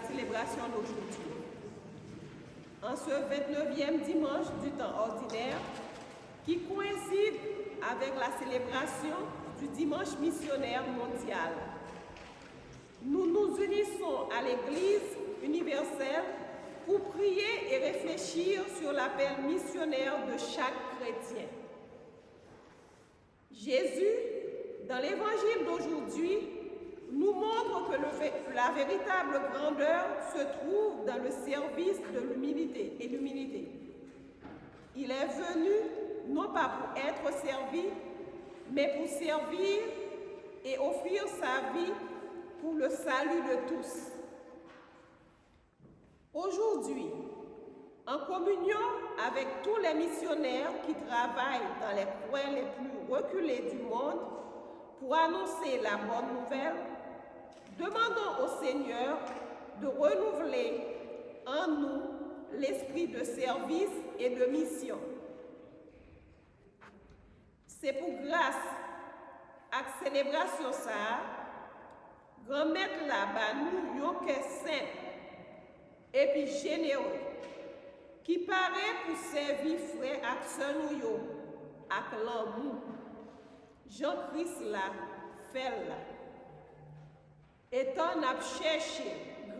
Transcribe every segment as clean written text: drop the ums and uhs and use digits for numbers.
célébration d'aujourd'hui. En ce 29e dimanche du temps ordinaire, qui coïncide avec la célébration du dimanche missionnaire mondial, nous nous unissons à l'Église universelle pour prier et réfléchir sur l'appel missionnaire de chaque chrétien. Jésus, dans l'évangile d'aujourd'hui, nous montre que la véritable grandeur se trouve dans le service de l'humilité et l'humilité. Il est venu non pas pour être servi, mais pour servir et offrir sa vie pour le salut de tous. Aujourd'hui, en communion avec tous les missionnaires qui travaillent dans les coins les plus reculés du monde pour annoncer la bonne nouvelle, demandons au Seigneur de renouveler en nous l'esprit de service et de mission. C'est pour grâce à la célébration ça, grand-maître là-bas nous yon que simple et puis généreux, qui paraît pour servir frère ak sœur nous yo ak l'amour. Jean-Christ là, fait là. Étant n'a cherché,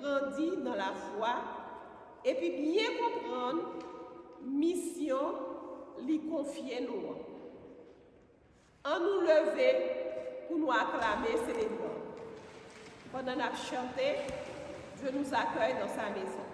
grandi dans la foi, et puis bien comprendre mission lui confier nous. En nous lever pour nous acclamer, célébrer. Pendant qu'on a chanté, Dieu nous accueille dans sa maison.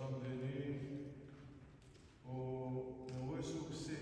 Sommes venus pour nous ressourcer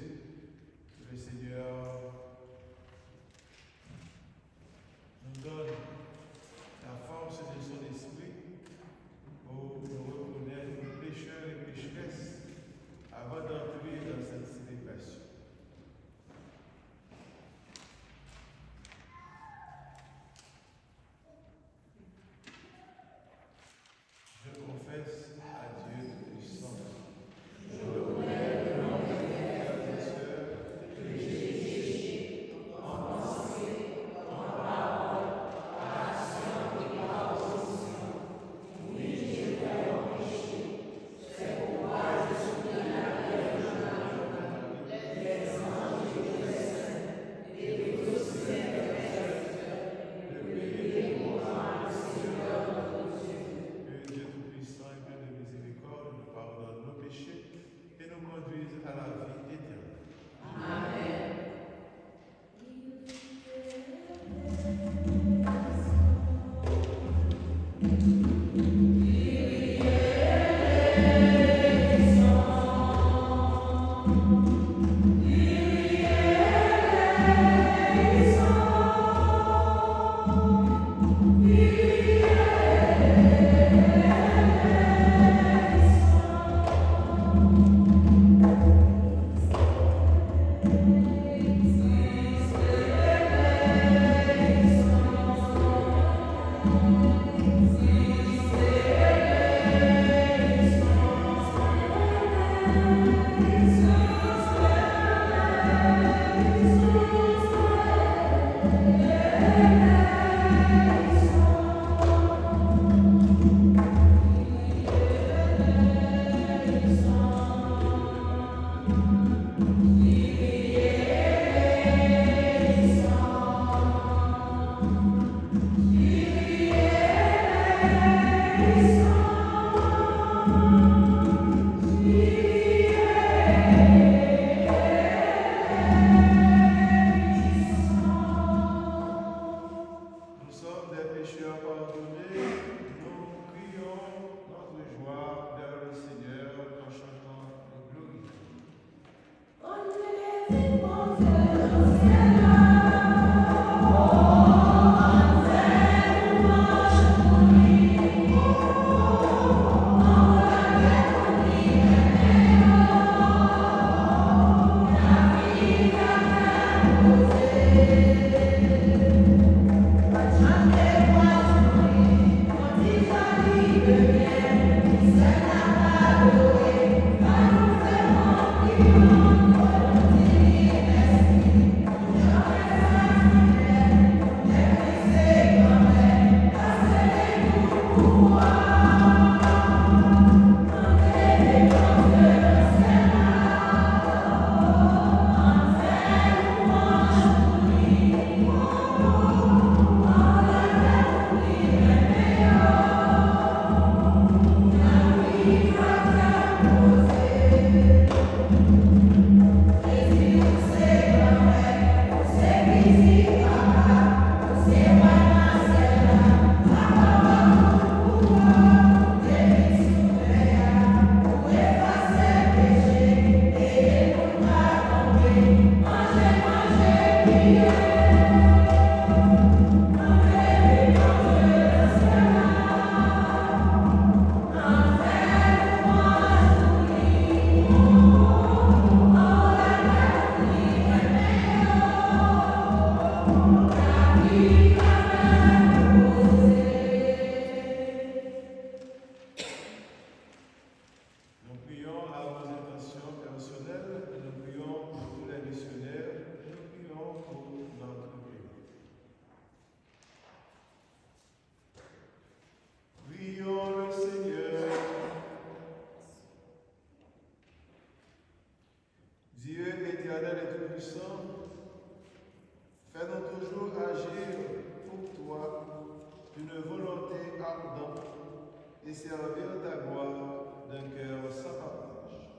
et servir ta gloire d'un cœur sans partage.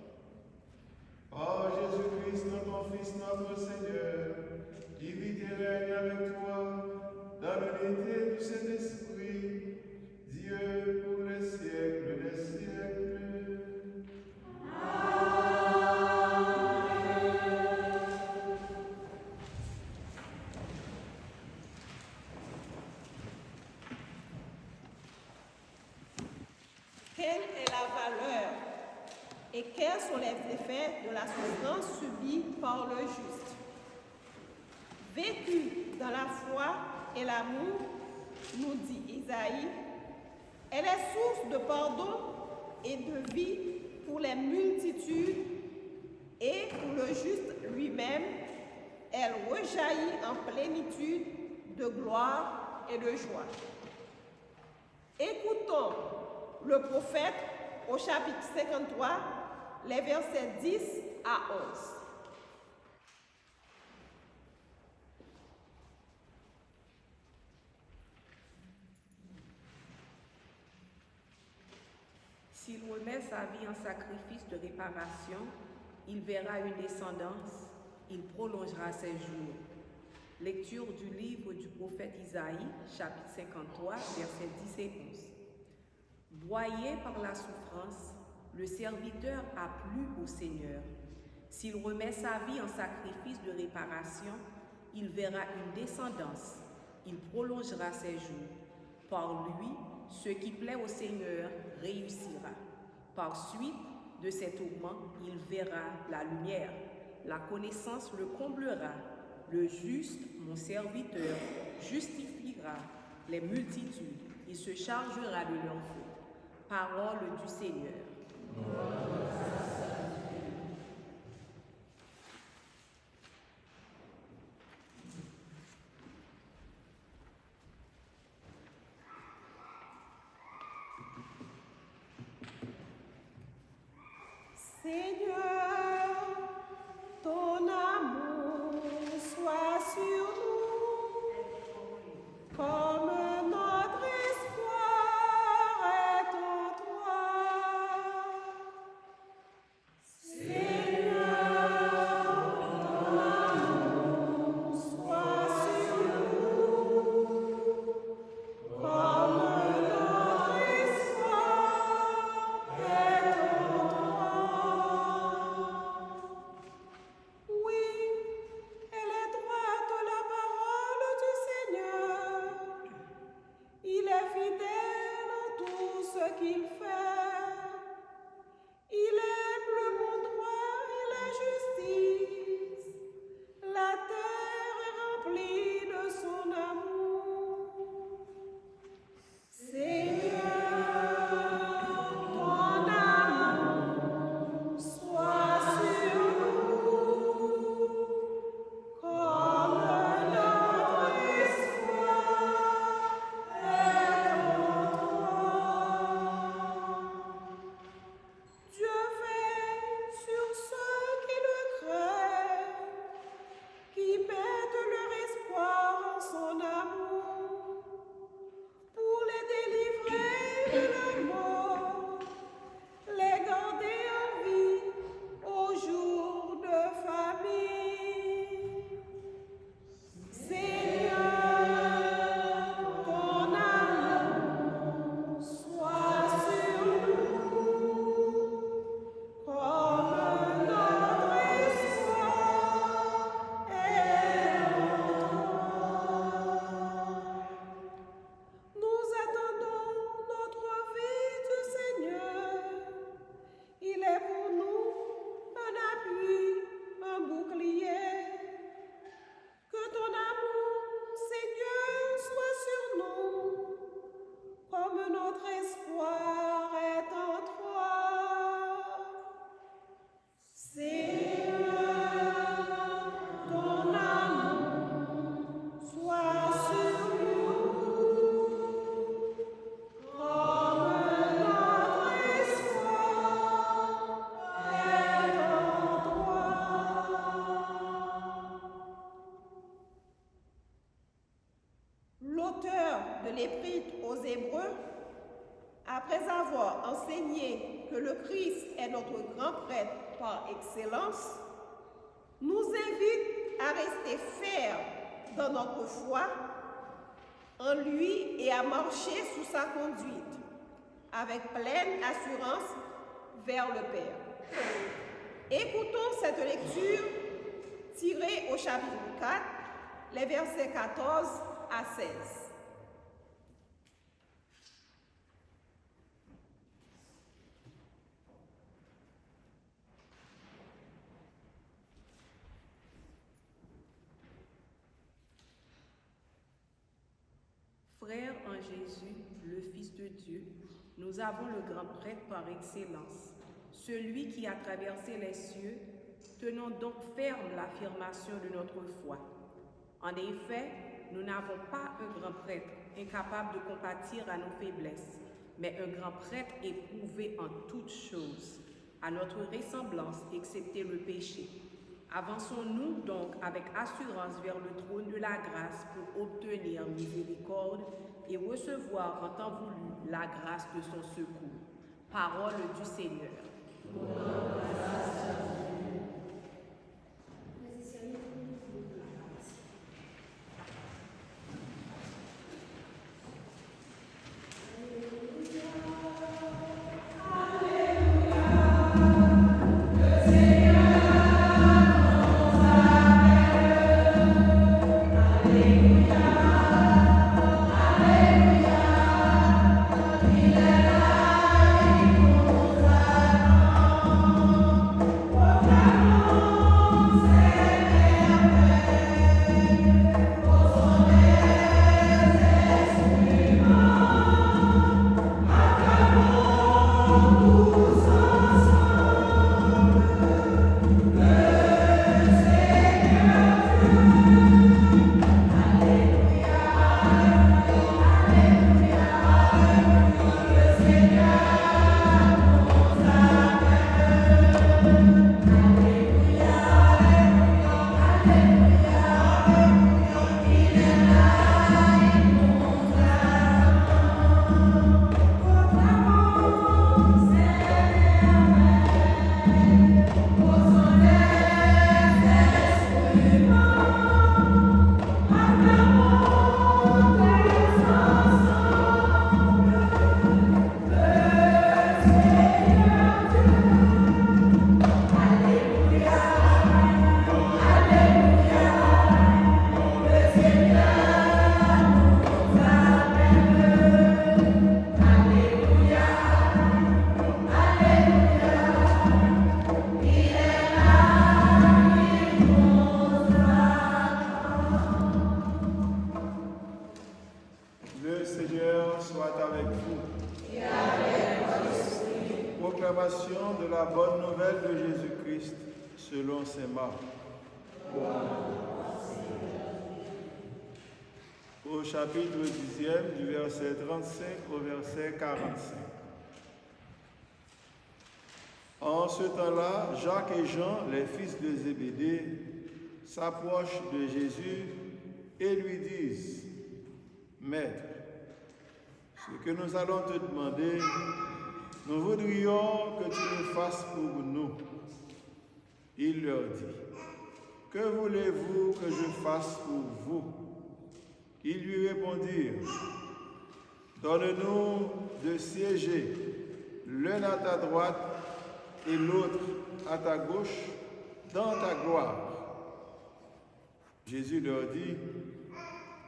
Par Jésus-Christ, notre Fils, notre Seigneur, qui vit et règne avec toi dans l'unité du Saint-Esprit, Dieu pour les siècles des siècles. Quelle est la valeur et quels sont les effets de la souffrance subie par le juste? Vécue dans la foi et l'amour, nous dit Isaïe, elle est source de pardon et de vie pour les multitudes, et pour le juste lui-même, elle rejaillit en plénitude de gloire et de joie. Écoutons le prophète au chapitre 53, les versets 10 à 11. S'il remet sa vie en sacrifice de réparation, il verra une descendance, il prolongera ses jours. Lecture du livre du prophète Isaïe, chapitre 53, versets 10 et 11. Broyé par la souffrance, le serviteur a plu au Seigneur. S'il remet sa vie en sacrifice de réparation, il verra une descendance, il prolongera ses jours. Par lui, ce qui plaît au Seigneur réussira. Par suite de ses tourments, il verra la lumière. la connaissance le comblera. Le juste, mon serviteur, justifiera les multitudes. Il se chargera de leurs fautes. Parole du Seigneur. Seigneur, ton amour soit sur nous, comme notre espoir est en toi. Seigneur, ton amour soit sur nous, comme notre espoir est en toi. Oui, elle est droite la parole du Seigneur. Il est fidèle en tout ce qu'il fait. Il aime le bon droit et la justice. La terre est remplie de son amour. Seigneur, ton amour soit sur nous, comme notre espoir est en toi. Dieu veille sur ceux qui le craignent, qui mettent leur espoir en son amour, pour les délivrer de la mort, les garder en vie au jour de famine. Seigneur, ton amour soit sur nous, comme notre espoir est en toi. Nous attendons notre vie du Seigneur. Il est pour nous un appui, un bouclier. Que ton amour, Seigneur, soit sur nous, comme notre espoir est en toi. Seigneur, ton amour soit sur nous, comme notre espoir est en toi. L'auteur de l'Épître aux Hébreux, après avoir enseigné que le Christ est notre grand prêtre par excellence, nous invite à rester fermes dans notre foi en lui et à marcher sous sa conduite, avec pleine assurance vers le Père. Écoutons cette lecture tirée au chapitre 4, les versets 14 à 16. Frères en Jésus, le Fils de Dieu, nous avons le grand prêtre par excellence, celui qui a traversé les cieux. Tenons donc ferme l'affirmation de notre foi. En effet, nous n'avons pas un grand prêtre incapable de compatir à nos faiblesses, mais un grand prêtre éprouvé en toutes choses, à notre ressemblance, excepté le péché. Avançons-nous donc avec assurance vers le trône de la grâce pour obtenir miséricorde et recevoir en temps voulu la grâce de son secours. Parole du Seigneur. Le Seigneur soit avec vous. Et avec votre esprit. Proclamation de la bonne nouvelle de Jésus-Christ selon saint Marc. Au chapitre 10e, du verset 35 au verset 45. En ce temps-là, Jacques et Jean, les fils de Zébédée, s'approchent de Jésus et lui disent: Maître, ce que nous allons te demander, nous voudrions que tu le fasses pour nous. Il leur dit: Que voulez-vous que je fasse pour vous? Ils lui répondirent: Donne-nous de siéger l'un à ta droite et l'autre à ta gauche dans ta gloire. Jésus leur dit: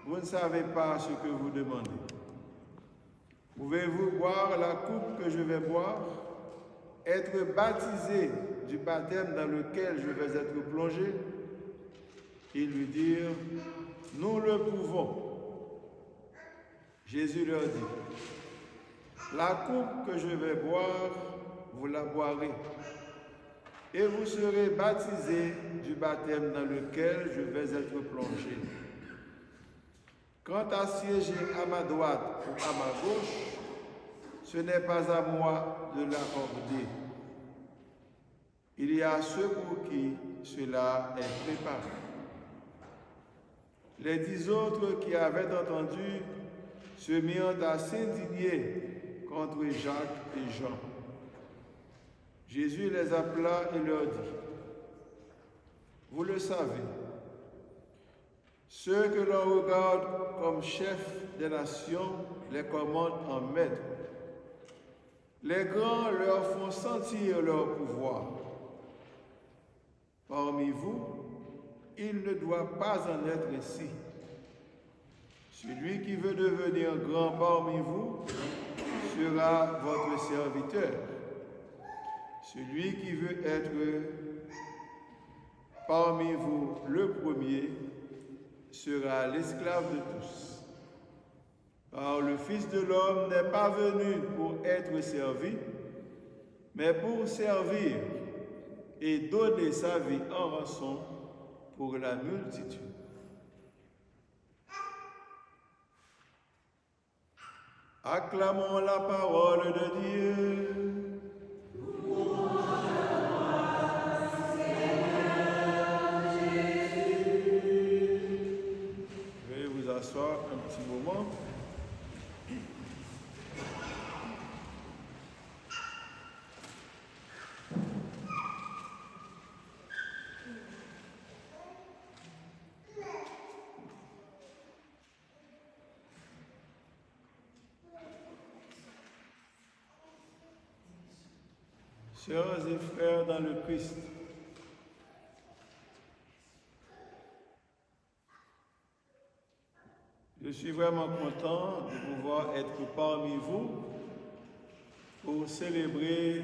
Vous ne savez pas ce que vous demandez. Pouvez-vous boire la coupe que je vais boire, être baptisé du baptême dans lequel je vais être plongé? Ils lui dirent: Nous le pouvons. Jésus leur dit: La coupe que je vais boire, vous la boirez, et vous serez baptisés du baptême dans lequel je vais être plongé. Quant à siéger à ma droite ou à ma gauche, ce n'est pas à moi de l'accorder. Il y a ceux pour qui cela est préparé. Les 10 autres qui avaient entendu se mirent à s'indigner contre Jacques et Jean. Jésus les appela et leur dit: Vous le savez, ceux que l'on regarde comme chefs des nations les commandent en maîtres. Les grands leur font sentir leur pouvoir. Parmi vous, il ne doit pas en être ainsi. Celui qui veut devenir grand parmi vous sera votre serviteur. Celui qui veut être parmi vous le premier sera l'esclave de tous. Car le Fils de l'homme n'est pas venu pour être servi, mais pour servir et donner sa vie en rançon pour la multitude. Acclamons la parole de Dieu. Veuillez vous asseoir un petit moment. Sœurs et frères dans le Christ, je suis vraiment content de pouvoir être parmi vous pour célébrer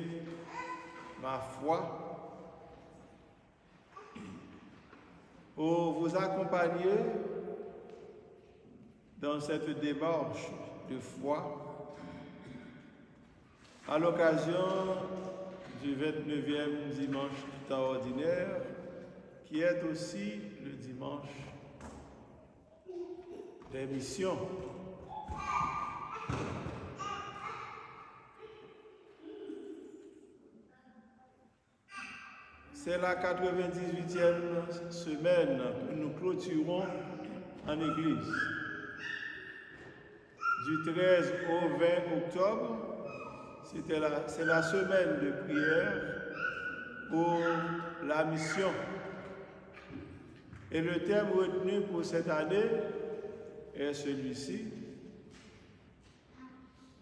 ma foi, pour vous accompagner dans cette démarche de foi à l'occasion du 29e dimanche du temps ordinaire, qui est aussi le dimanche des missions. c'est la 98e semaine que nous clôturons en Église. Du 13 au 20 octobre, c'est la semaine de prière pour la mission. Et le thème retenu pour cette année est celui-ci: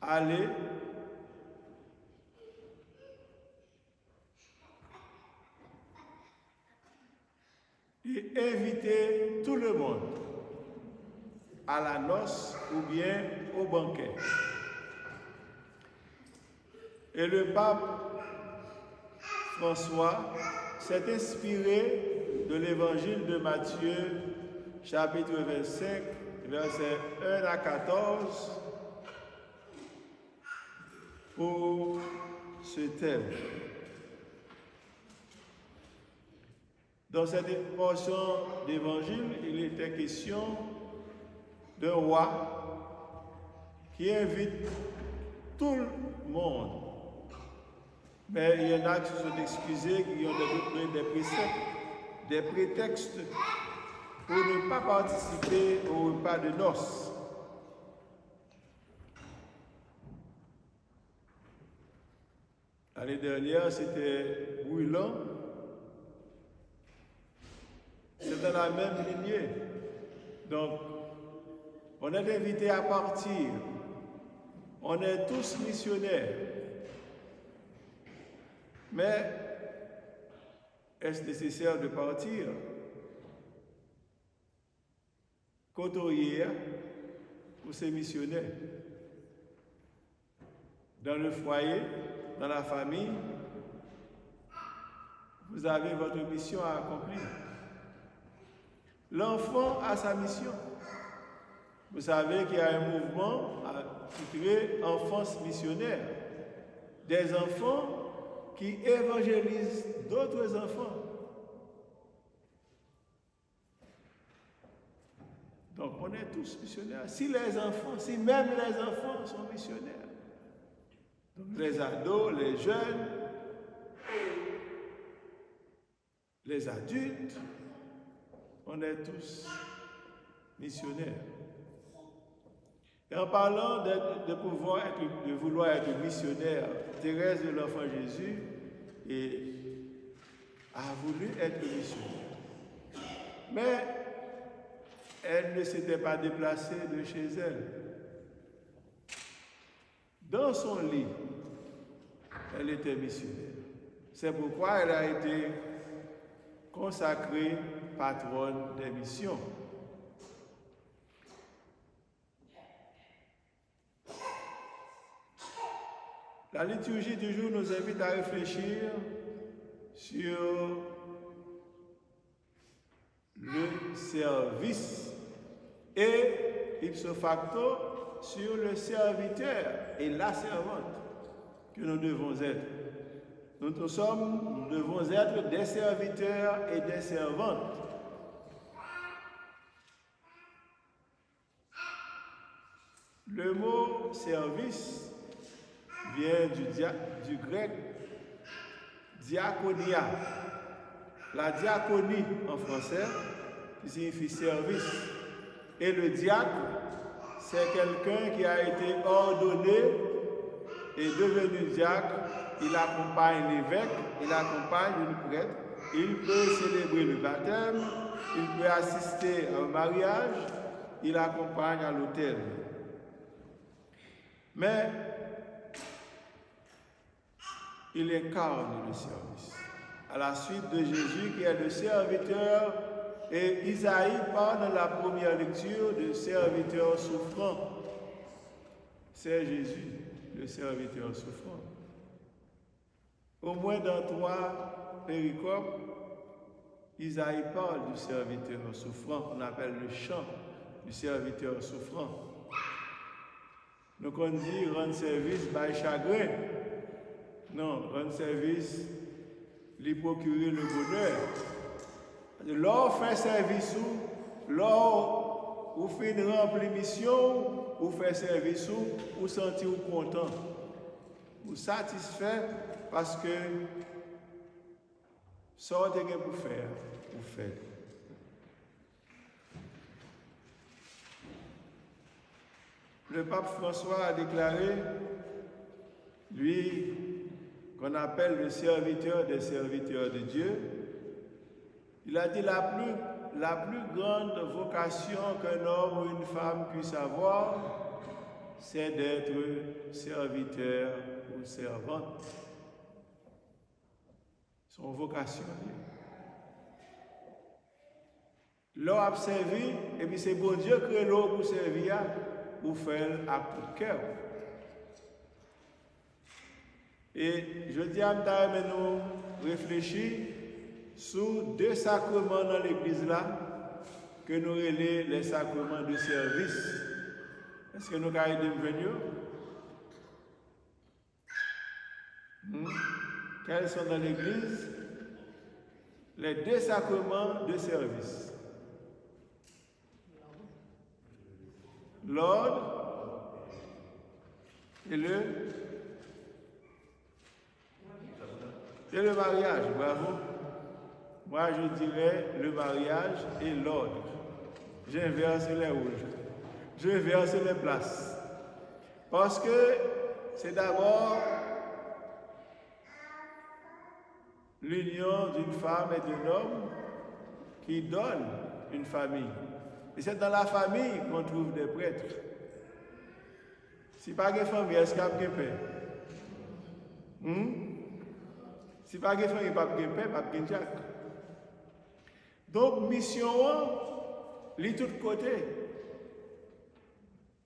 aller et inviter tout le monde à la noce ou bien au banquet. Et le pape François s'est inspiré de l'évangile de Matthieu, chapitre 25, versets 1 à 14, pour ce thème. Dans cette portion d'évangile, il était question d'un roi qui invite tout le monde. Mais il y en a qui se sont excusés, qui ont donné des prétextes pour ne pas participer au repas de noces. L'année dernière, c'était brûlant. C'est dans la même lignée. Donc, on est invité à partir. On est tous missionnaires. Mais est-ce nécessaire de partir? Côtoyer pour ces missionnaires. Dans le foyer, dans la famille, vous avez votre mission à accomplir. L'enfant a sa mission. Vous savez qu'il y a un mouvement titré Enfance missionnaire. Des enfants qui évangélisent d'autres enfants. Donc on est tous missionnaires. Si même les enfants sont missionnaires, donc les ados, les jeunes, les adultes, on est tous missionnaires. Et en parlant de vouloir être missionnaire, Thérèse de l'Enfant Jésus a voulu être missionnaire. Mais elle ne s'était pas déplacée de chez elle. Dans son lit, elle était missionnaire. C'est pourquoi elle a été consacrée patronne des missions. La liturgie du jour nous invite à réfléchir sur le service et, ipso facto, sur le serviteur et la servante que nous devons être. Nous devons être des serviteurs et des servantes. Le mot service vient du grec diaconia. La diaconie en français, qui signifie service. Et le diacre, c'est quelqu'un qui a été ordonné et devenu diacre. Il accompagne l'évêque, il accompagne le prêtre, il peut célébrer le baptême, il peut assister à un mariage, il accompagne à l'autel. Mais il incarne le service. À la suite de Jésus qui est le serviteur, et Isaïe parle dans la première lecture de serviteur souffrant. C'est Jésus, le serviteur souffrant. Au moins dans 3 péricopes, Isaïe parle du serviteur souffrant, on appelle le chant du serviteur souffrant. Donc on dit rendre service by chagrin. Non, rendre service, lui procurer le bonheur. Lors fait service lors ou fait une remplie mission, ou fait service ou sentir content, ou satisfait parce que Sortez pour faire, vous faites. Le pape François a déclaré, lui, qu'on appelle le serviteur des serviteurs de Dieu, il a dit la plus grande vocation qu'un homme ou une femme puisse avoir, c'est d'être serviteur ou servante. Son vocation. L'eau a servi, et puis c'est bon Dieu qui l'eau pour servir, pour faire à tout cœur. Et je dis à nous réfléchir sur 2 sacrements dans l'église là, que nous relèvons les sacrements de service. Est-ce que nous avons des venus? Quels sont dans l'église? Les 2 sacrements de service. L'ordre et le mariage, bravo. Moi, je dirais le mariage et l'ordre. J'inverse les rouges. J'inverse les places. Parce que c'est d'abord l'union d'une femme et d'un homme qui donne une famille. Et c'est dans la famille qu'on trouve des prêtres. Si pas de famille, est-ce qu'il y a de paix? Si pas de famille, pas de paix, pas de Jack. Donc, mission, les tous côtés.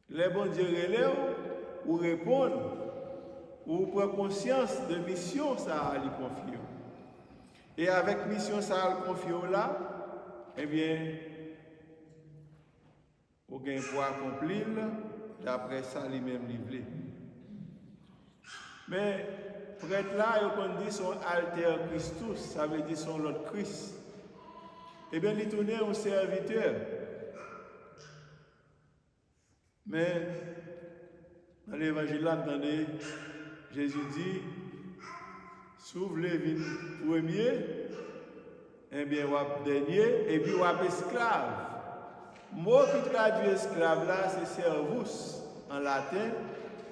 Les bons dieux relèvent ou répondent ou prennent conscience de mission, ça a lui confier. Et avec mission, ça a le confier là, eh bien, au gain pour accomplir, d'après ça, lui-même livré. Mais, prêtre là, on dit son alter Christus, ça veut dire son Lord Christ. Eh bien, il tournait un serviteur. Mais, dans l'évangile là, attendez, Jésus dit, s'ouvre les vignes premier, eh bien, wap dernier, et puis wap esclave. Mot qui traduit esclave là, c'est servus en latin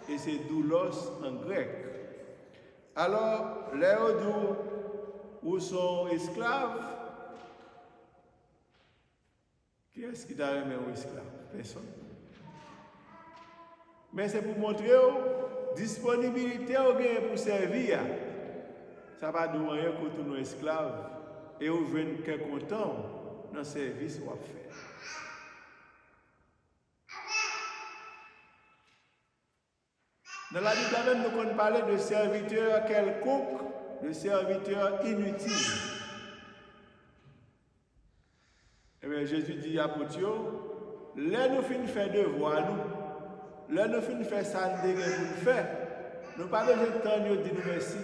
et c'est doulos en grec. Alors, les où sont esclaves, qui est-ce qui t'a remis un esclave? Personne. Mais c'est pour montrer la disponibilité pour servir. Ça va nous rien contre nos esclaves et vous venez quelqu'un content dans le service qu'on fait. Dans la Bible même, nous allons parler de serviteurs quelconques, de serviteurs inutiles. Et bien Jésus dit à Poutio, là nous finissons faire devoir nous, là nous finissons faire ça nous devons faire. Nous pas besoin de temps de dire merci.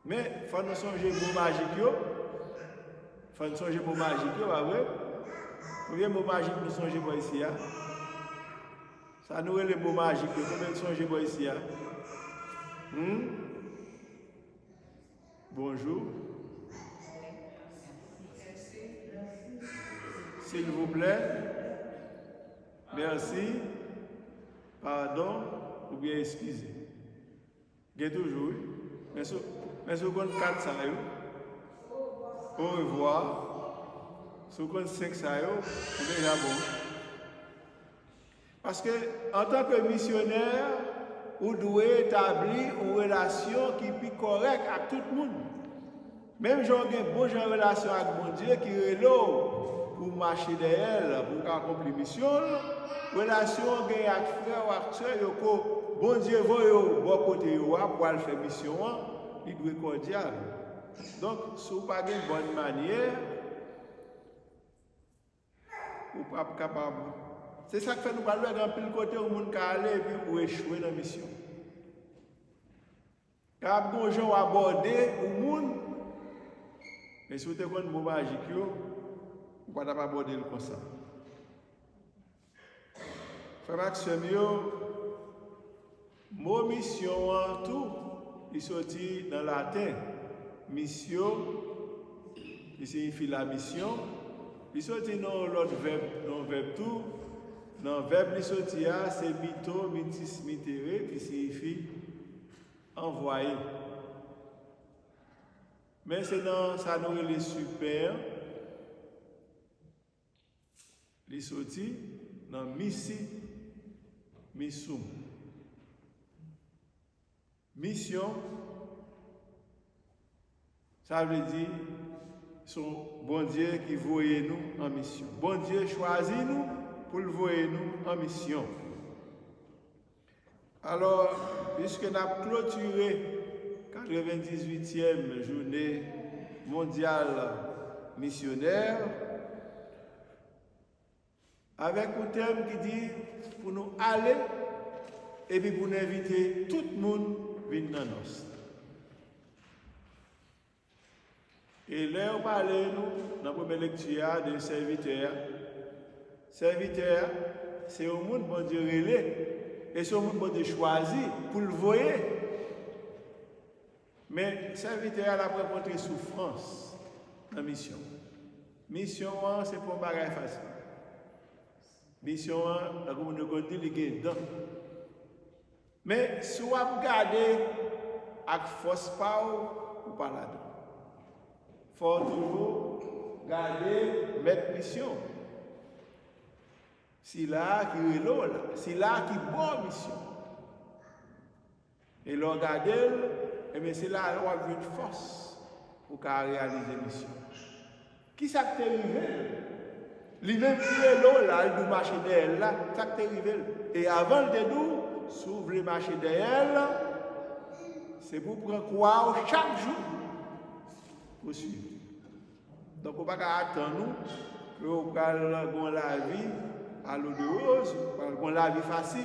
Mais il faut nous songer au magique. Il faut nous songer au magique, pas vrai? Combien de mots magiques nous songez pour ici? Ça nous est le mot magique. Combien de songez pour ici? Bonjour. S'il vous plaît. Merci. Pardon. Ou bien excusez. Bien toujours. Mais si vous avez 4 ça, au revoir. Si vous avez 5 ça, c'est déjà bon. Parce que, en tant que missionnaire, vous devez établir une relation qui est correcte avec tout le monde. Même si vous avez une bonne relation avec mon Dieu qui est là pour marcher derrière, pour accomplir la mission, relation avec frère ou avec soeur, bon Dieu va au bon côté pour faire la mission, il doit être cordial. Donc, si vous n'avez pas une bonne manière, vous n'êtes pas capable. C'est ça qui fait nous parler dans pile côté où le monde peut aller et puis ou échouer dans la mission. Quand les gens aborder le monde, mais si vous avez un mot magique, vous ne pouvez pas aborder comme ça. Frère Maxime, mot mission en tout, il sortit dans le latin. mission, qui signifie la mission. Il sorti dans l'autre verbe, dans le verbe tout. Dans le verbe, c'est mito, mitis, mitere, qui signifie envoyer. Mais c'est dans ça nous les super. Les sorti dans missi, missum. Mission, ça veut dire son bon Dieu qui voyait nous en mission. Bon Dieu choisit nous pour le voyer nous en mission. Alors, puisque nous avons clôturé 98e journée mondiale missionnaire, avec un thème qui dit pour nous aller et puis pour nous inviter tout le monde à venir dans nous. Et là, on parle nous dans la première lecture de serviteurs. Serviteur, c'est au monde bon Dieu relais et c'est au monde bon Dieu choisi pour le voir. Mais serviteur a rencontré souffrance dans la mission. Mission, c'est pour un bagage facile. Mission, comme on dit, il y a dedans. Mais si vous regardez avec force ou pas là-dedans, il faut toujours garder mettre mission. C'est là qui est là, c'est là qui est bonne mission. Et le regarder, c'est là où on a une force pour réaliser la mission. Qui ça qui est arrivé? Lui-même qui est là, il doit marcher derrière là, ça qui est arrivé. Et avant le dédou, s'ouvre le marché derrière, c'est pour prendre quoi chaque jour pour suivre. Donc on ne va pas attendre que vous preniez la vie à l'eau de rose, pour la vie facile.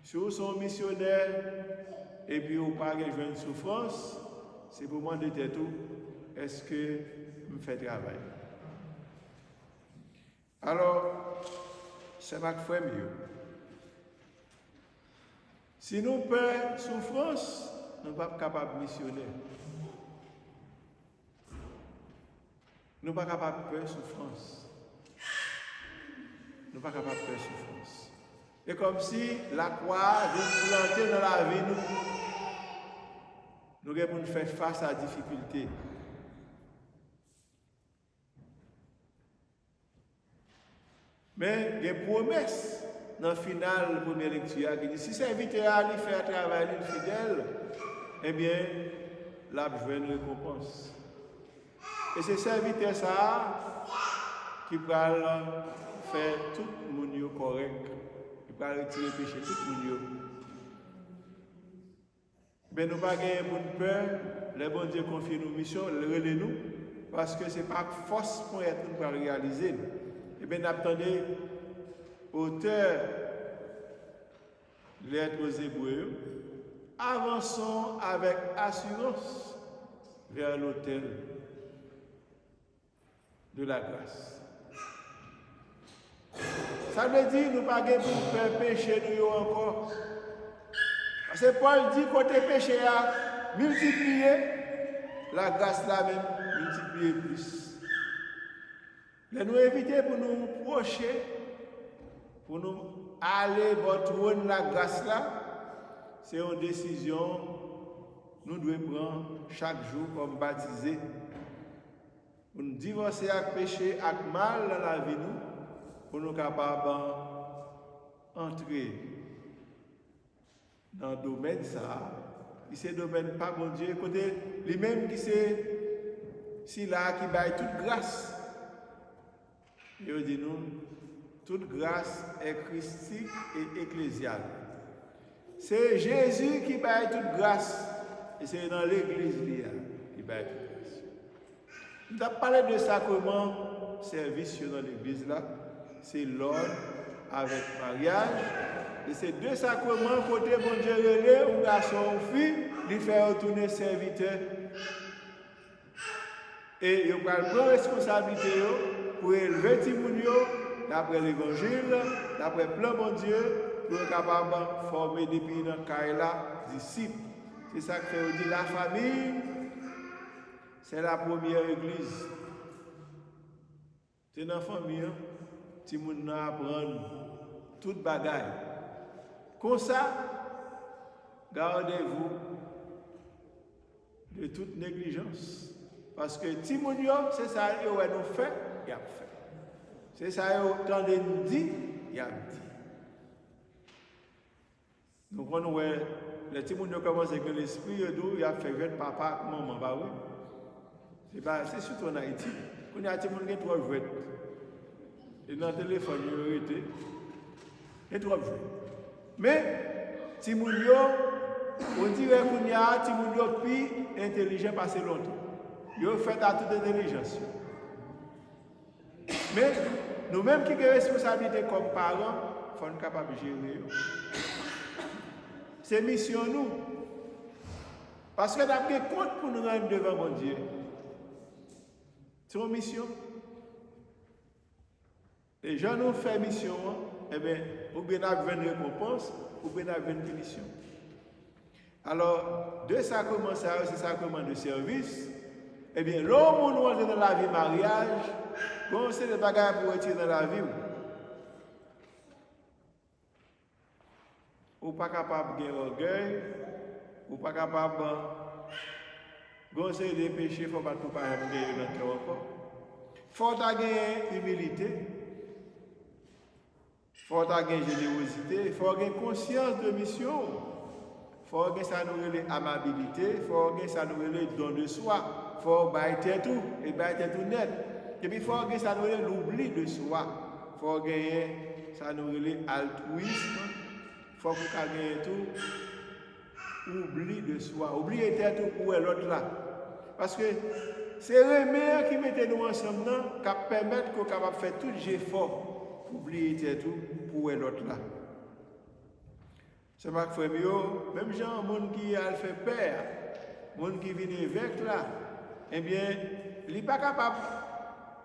Si vous êtes missionnaire et puis vous n'avez pas de souffrance, c'est pour moi de tout. Est-ce que je fais travail? Alors, c'est ma frère mieux. Si nous perdons souffrance, nous ne sommes pas capables de missionner. Nous ne sommes pas capables de perdre souffrance. Nous ne sommes pas capables de perdre souffrance. C'est comme si la croix vient planter dans la vie nous devons faire face à la difficulté. Mais il y a une promesse dans le final de la première lecture qui dit si serviteur a fait un travail fidèle, eh bien, là, je vais une récompense. Et c'est serviteur ça qui va faire tout le monde correct, qui va retirer le péché tout le monde. Mais nous ne pouvons pas peur, les bons dieux confient nos missions, les nous, parce que ce n'est pas force pour être nous pour réaliser. Et bien, attendez, auteur lettre aux Hébreux, avançons avec assurance vers l'autel de la grâce. Ça veut dire que nous ne pouvons pas faire pécher nous encore. Parce que Paul dit côté péché a multiplié, la grâce là même multiplié plus. Mais nous éviter pour nous procher, pour nous aller retrouver la grâce là, c'est une décision nous devons prendre chaque jour comme baptisé. Pour nous divorcer avec péché, avec mal dans la vie, pour nous capables d'entrer dans le domaine ça. Et ce domaine pas mon Dieu, côté lui-même qui c'est si là qui baille toute grâce. Il dit nous, toute grâce est christique et ecclésiale. C'est Jésus qui baille toute grâce. Et c'est dans l'église qui baille toute grâce. Nous avons parlé de sacrement, service dans l'église là. C'est l'ordre avec mariage. Et ces deux sacrements, côté bon Dieu relais, ou garçon ou fille, lui faire retourner serviteur. Et il va prendre responsabilité pour élever Timounio, d'après l'évangile, d'après le plan bon Dieu, pour être capable de former depuis dans Kaila disciples. C'est ça que fait on dit la famille, c'est la première église. C'est dans la famille, si on apprend toute bagaille. Comme ça, gardez-vous de toute négligence. Parce que Timonio, c'est ça que nous fait, il a fait. C'est ça que quand nous dit, il a dit. Donc, quand nous voyons, le Timonio commence avec l'esprit, il a fait jeune papa, maman, bah oui. C'est surtout en Haïti. Quand il y a Timonio qui est trop jeune. Et dans le téléphone, il est trop jeune. Mais, Timonio, on dirait qu'il y a Timonio plus intelligent passé longtemps. Il fait à toute intelligence. Mais nous-mêmes qui avons responsabilité comme parents, il faut être capable de gérer. C'est mission nous. Parce que nous avons des comptes pour nous rendre devant mon Dieu. C'est une mission. Les gens nous font mission, eh bien, ou bien avoir une récompense, ou bien avoir une punition. Alors, deux sacrements, c'est sacrement de service. Eh bien, l'homme nous entre dans la vie mariage, bon, c'est des bagages pour retirer dans la vie. Ou pas capable de gagner orgueil, ou pas capable de gagner des péchés, il ne faut pas tout parler de notre cœur encore. Il faut gagner humilité, il faut gagner générosité, il faut gagner conscience de mission, il faut gagner ça nous amabilité, il faut gagner ça nous don de soi. Il faut bailler tout et bailler tout net. Et puis il faut gagner ça nous l'oubli de soi. Il faut gagner ça nous altruisme. Il faut gagner tout oubli de soi. Oublier tout pour l'autre là. Parce que c'est les meilleurs qui mettent nous ensemble qui permettent qu'on capable faire tout effort pour oublier tout pour l'autre là. C'est Marc Frémio, même gens, monde qui a fait peur, monde qui vient avec là. Eh bien, il n'est pas capable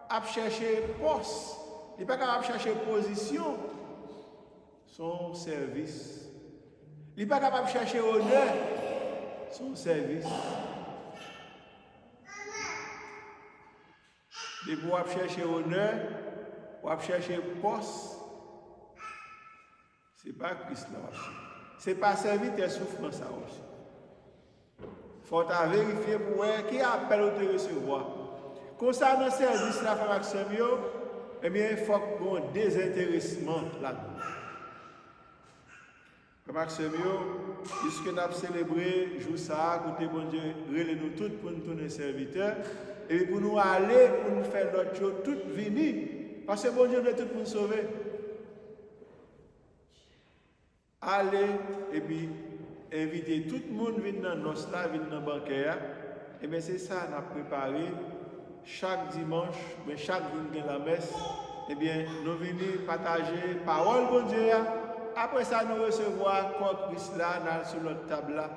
de chercher poste, il n'est pas capable de chercher position, son service. Il n'est pas capable de chercher honneur, son service. Et pour chercher honneur, pour chercher poste, ce n'est pas Christ là aussi. Ce n'est pas serviteur souffrance ça aussi. Il faut vérifier pour voir qui appelle ou te recevoir. Concernant le service, la femme Maxime, eh bien, il faut qu'on ait un désintéressement là-dedans. Femme Maxime, puisque nous avons célébré, jour ça, côté bon Dieu, relève-nous tous pour nous tourner serviteurs, et pour nous aller, pour nous faire l'autre chose, tout venir. Parce que bon Dieu veut tout pour nous sauver. Allez, et puis, inviter tout le monde à venir dans nos là, venir dans le bancaire. Et bien c'est ça qu'on a préparé chaque dimanche, mais chaque jour de la messe. Eh bien, nous venons partager parole bon Dieu. Après ça, nous recevoir corps Christ là, sur notre table là.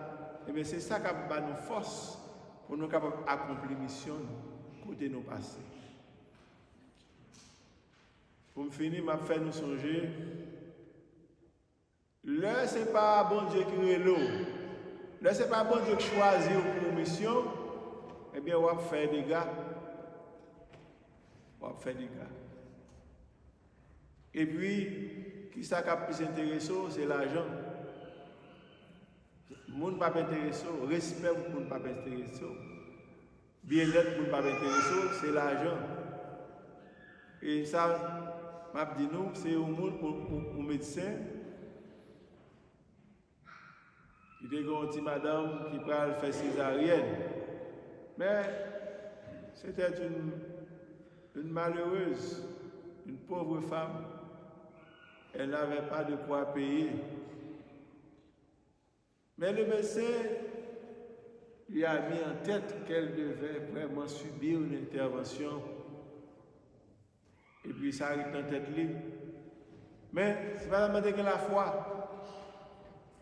Et bien c'est ça qui va nous force pour nous capables d'accomplir la mission côté nous passer. Pour me finir, je vais faire nous songer. Là, ce n'est pas bon Dieu qui est l'eau. Là, ce n'est pas bon Dieu qui choisit pour une mission. Eh bien, on va faire des gars. On va faire des gars. Et puis, qui ça qui a plus intéressant, c'est l'argent. Le monde ne pas intéressé, respect pour le monde pas intéressé, bien-être pour le monde pas intéressé, c'est l'argent. Et ça, je dis nous, c'est au monde pour médecin. Il y a une petite madame qui peut faire césarienne. Mais c'était une malheureuse, une pauvre femme. Elle n'avait pas de quoi payer. Mais le médecin lui a mis en tête qu'elle devait vraiment subir une intervention. Et puis ça arrive en tête libre. Mais c'est pas la que la foi.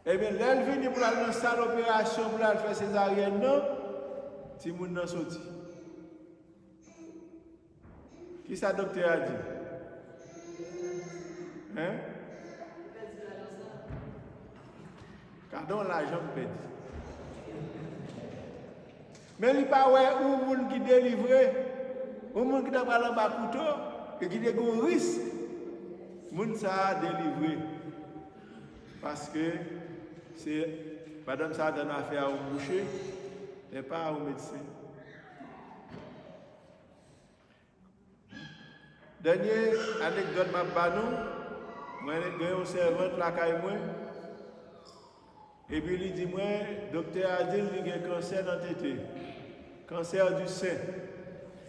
Eh bien, là, elle vient pour aller dans la salle d'opération pour aller faire césarienne, non? Si moun nan sorti. Qui ça docteur a dit? Hein? Pardon, l'argent perdu. Mais il n'y a pas un monde qui délivre, un monde qui n'a pas le bas couteau, et qui a un risque. Le monde ça a délivré. Parce que c'est madame ça donne affaire au boucher, et pas au médecin. Dernière anecdote m'a banou, moi j'ai un servante la caille moi. Et puis il dit moi docteur a dit qu'il y a un cancer dans tête. Cancer du sein.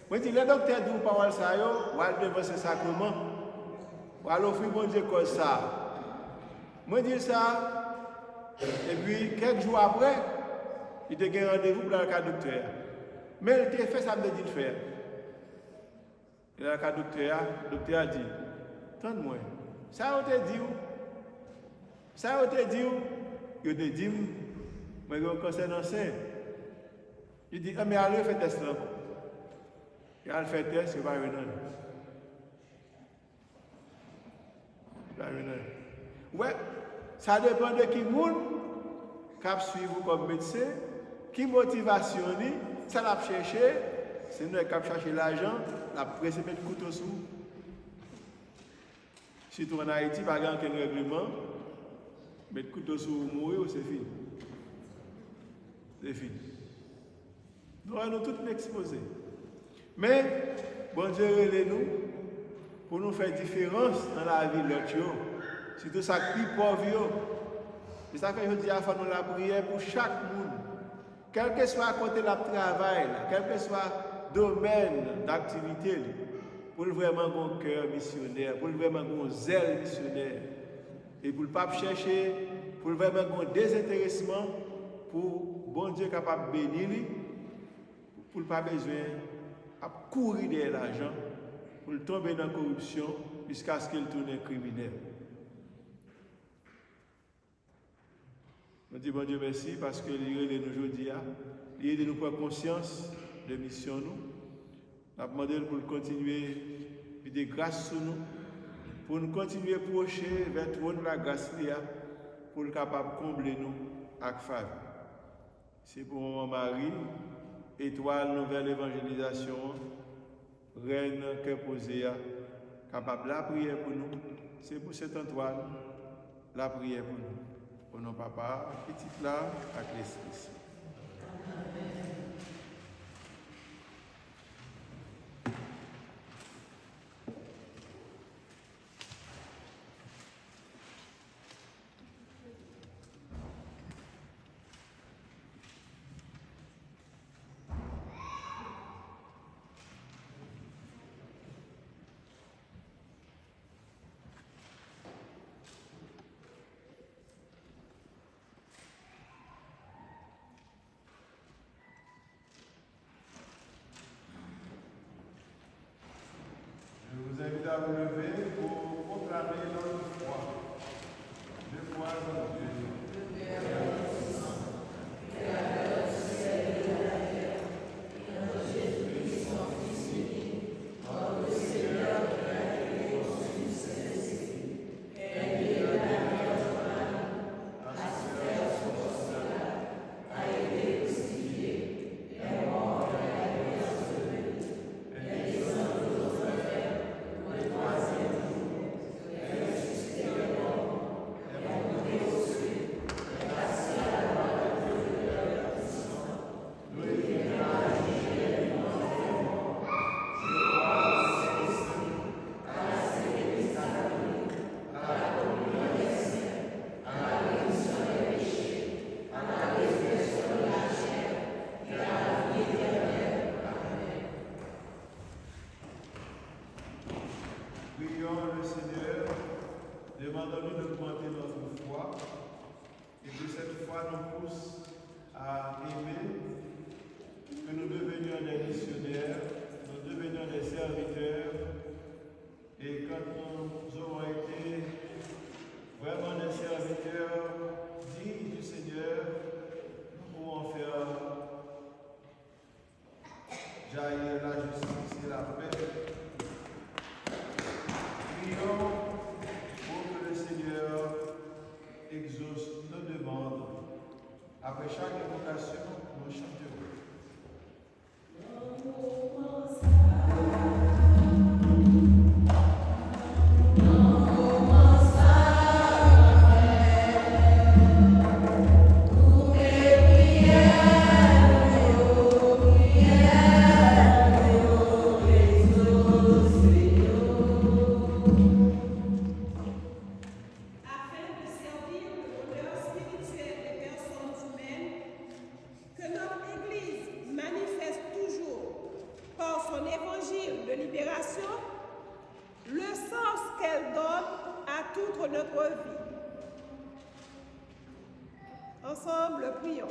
Moi dis le docteur dit pas ça yo, ou al devant ce sacrement. Ou al offrir bon Dieu comme ça. Moi dis ça et puis quelques jours après, il te gagne rendez-vous pour le cas docteur. Mais il t'a fait ça me dit de faire. Et là, le docteur a dit, tente-moi, ça on te dit, ça on te dit, il te dit, moi j'ai un cancer dans le sein. Il dit, ah mais allez faire test là. Il a fait test, il va venir. Il va venir. Ouais, ça dépend de qui monde qui suit vous comme médecin, qui motivation, ça l'a cherché, c'est nous qui chercher l'argent. La presse met le couteau sous. Surtout en Haïti, pas grand quel règlement. Mettre le couteau sous mourir, c'est fini. C'est fini. Nous allons tous exposés. Mais, bon Dieu, relève-nous pour nous faire différence dans la vie de l'autre. Surtout ça qui est pauvre. Et ça fait que je dis à nous la prière pour chaque monde. Quel que soit à côté de la travail, quel que soit domaine d'activité pour vraiment un cœur missionnaire, pour vraiment un zèle missionnaire et pour ne pas chercher, pour vraiment un désintéressement pour bon Dieu capable de bénir, pour ne pas besoin de courir derrière l'argent, pour tomber dans la corruption jusqu'à ce qu'il tourne criminel. Je dis bon Dieu merci parce que il est nous aujourd'hui, il est de nous prendre conscience de mission nous. On a demandé pour continuer de grâce sur nous, pour nous continuer à approcher vers toi la grâce pour être capable de combler nous avec faveur. C'est pour mon mari, étoile nouvelle évangélisation, reine que posée, capable de la prière pour nous. C'est pour cette Antoine, la prière pour nous. Pour nos papas, petite là, avec l'esprit. Je vous invite à vous lever pour proclamer notre foi. Je crois en Dieu. Prions le Seigneur, demandons-nous d'augmenter notre foi et que cette foi nous pousse à aimer, que nous devenions des missionnaires, nous devenions des serviteurs et quand nous aurons été vraiment des serviteurs dignes du Seigneur, nous pourrons faire jaillir la justice et la paix. Prions pour que le Seigneur exauce nos demandes. Après chaque invocation, nous chanterons. libération, le sens qu'elle donne à toute notre vie. Ensemble, prions.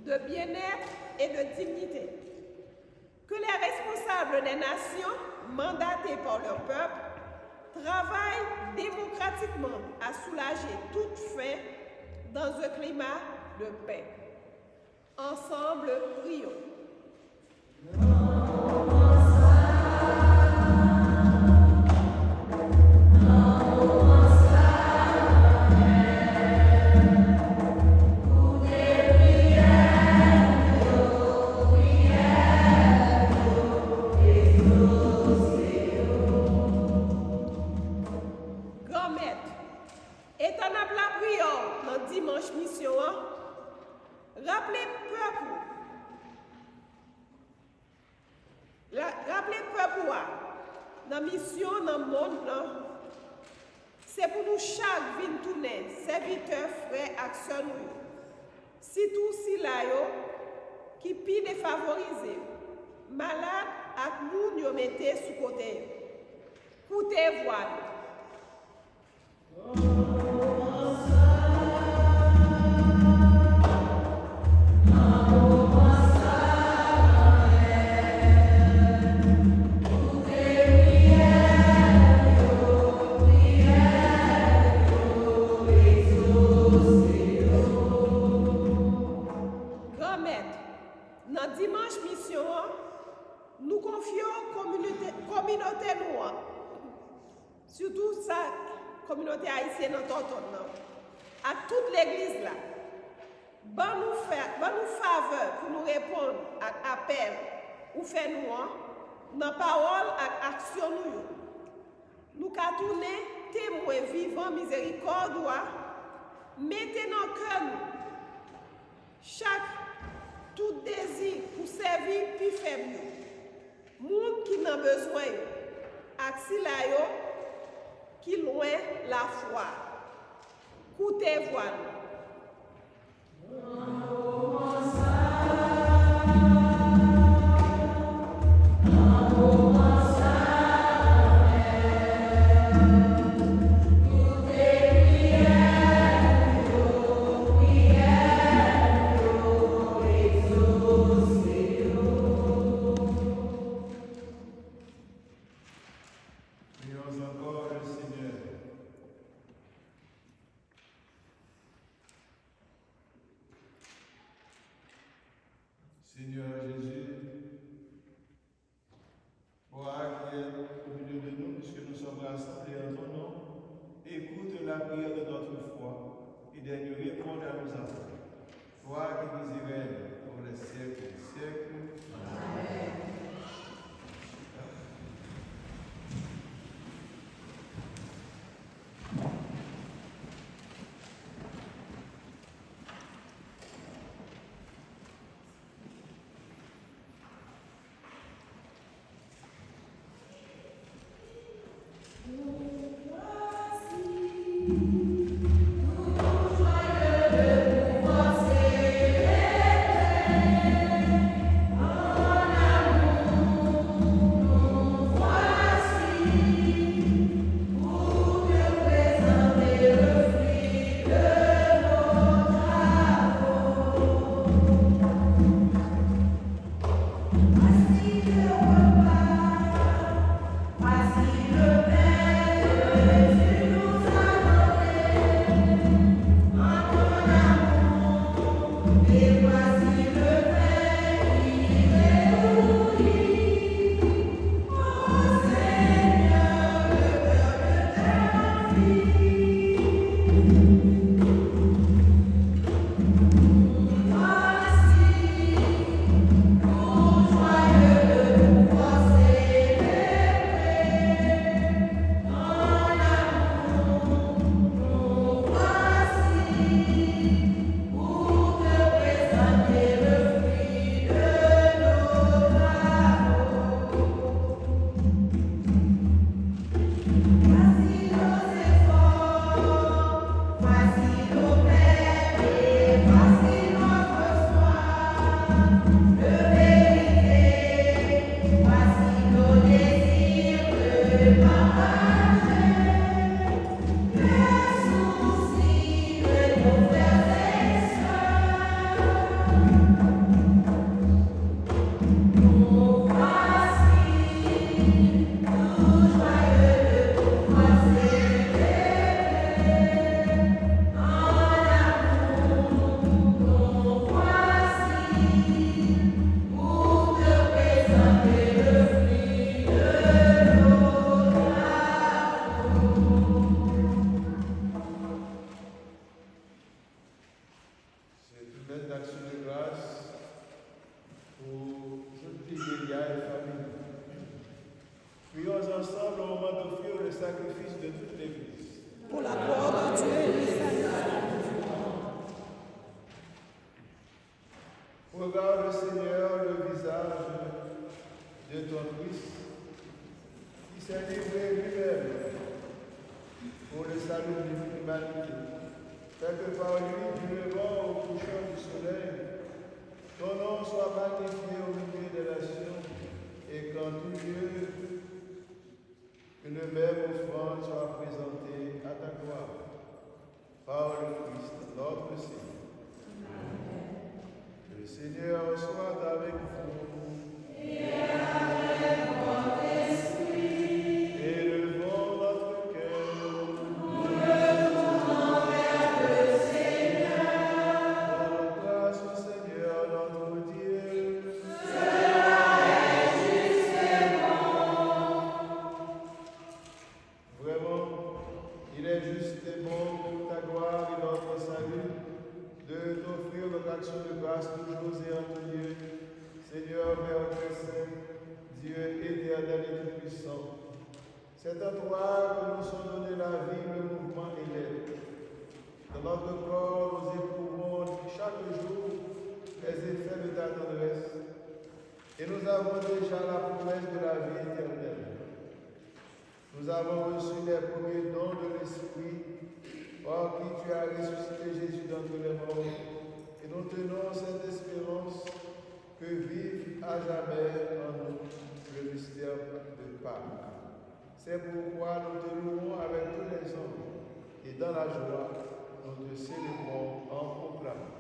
De bien-être et de dignité. Que les responsables des nations, mandatés par leur peuple, travaillent démocratiquement à soulager toute faim dans un climat de paix. Ensemble, prions. Rappelez peuple dans mission dans le monde, c'est pour nous chaque vie tourner, serviteurs, frères, acteurs. Si tout si là qui pi défavorisé, malade ak moun yo mettez sous côté. Coutez voile. Dimanche mission, nous confions communauté noire, surtout sa communauté haïtienne en Tonton, à toute l'église là. Bon nous faveur pour nous répondre à l'appel ou faire nous dans parole et action nous. Nous qu'à tourner témoins vivants miséricorde, mettez dans cœur chaque tout désir pour servir plus faible. Moun qui n'a besoin, axilayo qui loin la foi. Coutez voile. Seigneur Jésus, pour accueillir au milieu de nous, puisque nous sommes rassemblés en ton nom, écoute la prière de notre foi et de nous répondre à nos appels. Toi qui vis et règnes pour les siècles des siècles. Amen. sacrifice de toute l'Église. pour la gloire de Dieu et du salut. Regarde, Seigneur, le visage de ton Fils, qui s'est livré lui-même pour le salut de l'humanité. Fais que par lui, du levant au couchant du soleil, ton nom soit magnifié au milieu des nations, et qu'en tout lieu, que le même offrande soit présenté à ta gloire. Par le Christ, notre Seigneur. Le Seigneur soit avec vous. Et avec votre esprit. Élevons notre cœur. Nous le tournons vers le Seigneur. Rendons grâce au Seigneur notre Dieu. Cela est juste et bon. Vraiment, il est juste et bon pour ta gloire et notre salut de t'offrir notre action de grâce toujours et en tout lieu. Seigneur, Père très saint, Dieu éternel et tout-puissant, c'est à toi que nous sommes donnés la vie, le mouvement et l'aide. Dans notre corps, nous éprouvons chaque jour les effets de ta tendresse et nous avons déjà la promesse de la vie éternelle. Nous avons reçu les premiers dons de l'Esprit, par qui tu as ressuscité Jésus d'entre les morts, et nous tenons cette espérance que vive à jamais en nous le mystère de Pâques. C'est pourquoi nous te louons avec tous les hommes, et dans la joie, nous te célébrons en proclamant.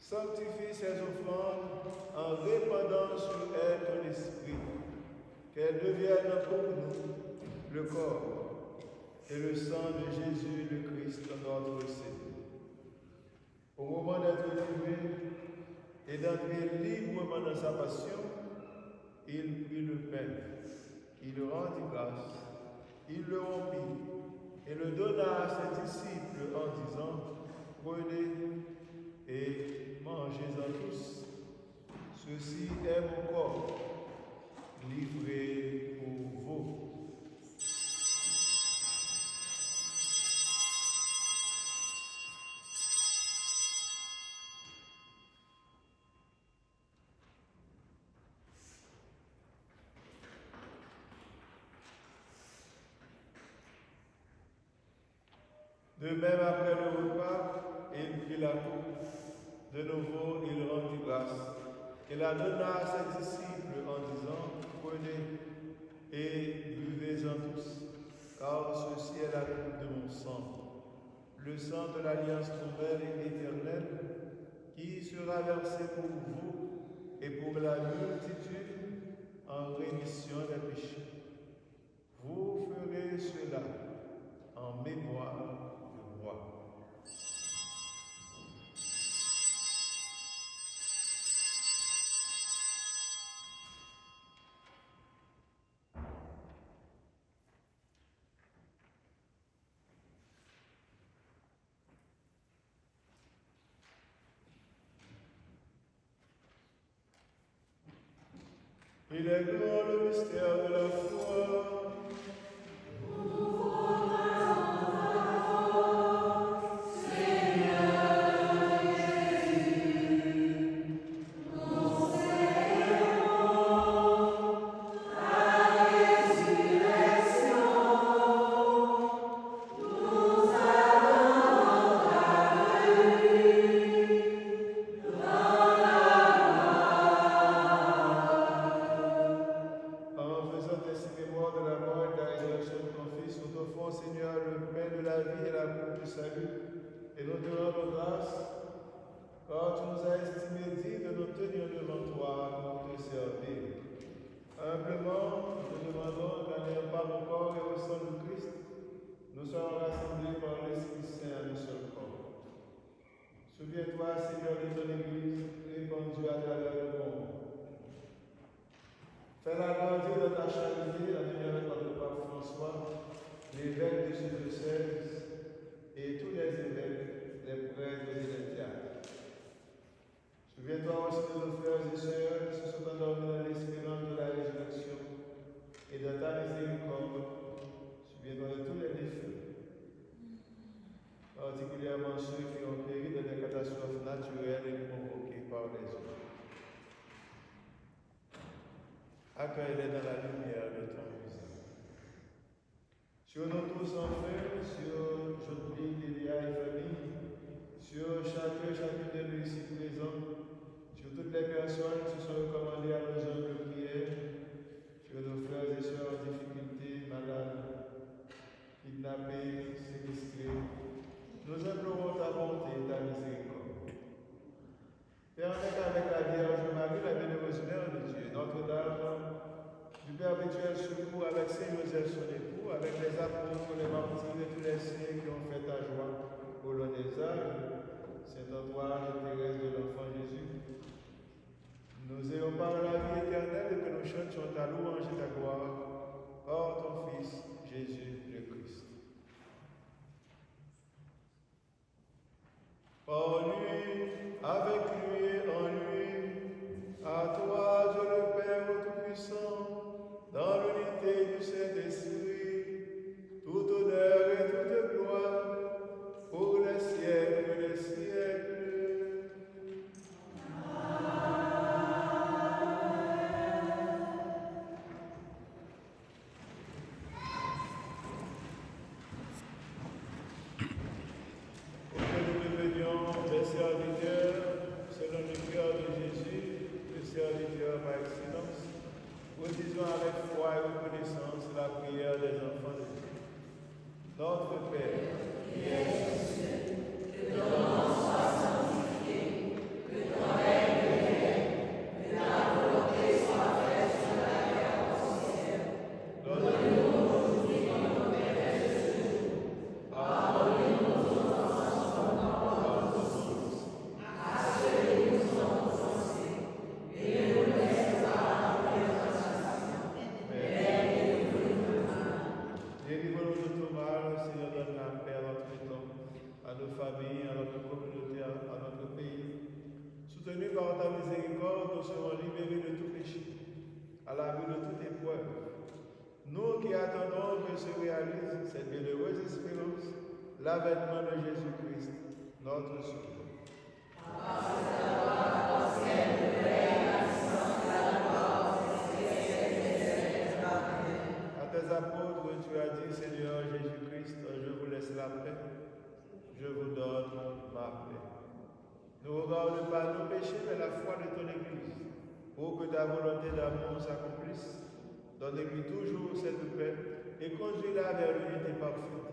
Sanctifie ces offrandes en répandant sur elles ton esprit, qu'elles deviennent pour nous le corps et le sang de Jésus le Christ, notre Seigneur. Au moment d'être livré et d'entrer librement dans sa passion, il prit le pain, il rendit grâce, il le rompit et le donna à ses disciples en disant, prenez et mangez-en tous. Ceci est mon corps, livré pour vous. De même, après le repas, il prit la coupe. De nouveau, il rendit grâce et la donna à ses disciples en disant, prenez et buvez sang, le sang de l'alliance nouvelle et éternelle, qui sera versé pour vous et pour la multitude en rémission des péchés. Vous ferez cela en mémoire de moi. Il est grand le mystère de la foi. Souviens-toi, Seigneur, de ton Église répandue à travers le monde. Fais-la grandir dans ta charité en union avec notre pape François, l'évêque de ce diocèse et tous les évêques, les prêtres et les diacres. Souviens-toi aussi de nos frères et sœurs qui se sont endormis dans l'espérance de la résurrection et de ta miséricorde. Souviens-toi de tous les défunts, particulièrement ceux qui ont péri dans des catastrophes naturelles et provoquées par les hommes. Accueille-les dans la lumière de ton visage. Sur nous tous enfin, sur Jodli, Lilia et famille, sur chacune de nous ici présents, sur toutes les personnes qui se sont recommandées à nos hommes de prière, sur nos frères et sœurs en difficulté, malades, kidnappés, séquestrés, nous implorons ta bonté et ta miséricorde. Permets qu'avec la Vierge Marie, la bienheureuse Mère de Dieu, Notre-Dame, du perpétuel secours avec Saint Joseph son époux, avec les apôtres, les martyrs et tous les saints qui ont fait ta joie au long des âges, Saint Antoine et Thérèse de l'Enfant Jésus, nous ayons par la vie éternelle et que nous chantions ta louange et ta gloire, hors ton Fils, Jésus le Christ. En lui, avec lui et en lui, à toi, Dieu le Père Tout-Puissant, dans l'unité du Saint-Esprit, toute honneur et toute gloire, pour les siècles des siècles. Disons avec foi et reconnaissance la prière des enfants de Dieu. Notre Père, qui es aux cieux, que ton nom soit sanctifié, que ton règne vienne, que ta volonté soit faite sur la terre comme au ciel. Donne-nous aujourd'hui notre pain de ce jour. Pardonne-nous nos offenses comme nous pardonnons aux offenses. À ceux qui nous ont offensés, et ne nous laisse pas entrer en délivre-nous de tout mal, Seigneur, donne la paix à notre temps, à nos familles, à notre communauté, à notre pays. Soutenus par ta miséricorde, nous serons libérés de tout péché, à l'abri de toute épreuve. Nous qui attendons que se réalise cette bienheureuse espérance, l'avènement de Jésus-Christ, notre Sauveur. Tes apôtres, tu as dit, Seigneur Jésus-Christ, je vous laisse la paix, je vous donne ma paix. Ne regarde pas nos péchés, mais la foi de ton Église, pour que ta volonté d'amour s'accomplisse. Donne-lui toujours cette paix et conduis-la vers l'unité parfaite.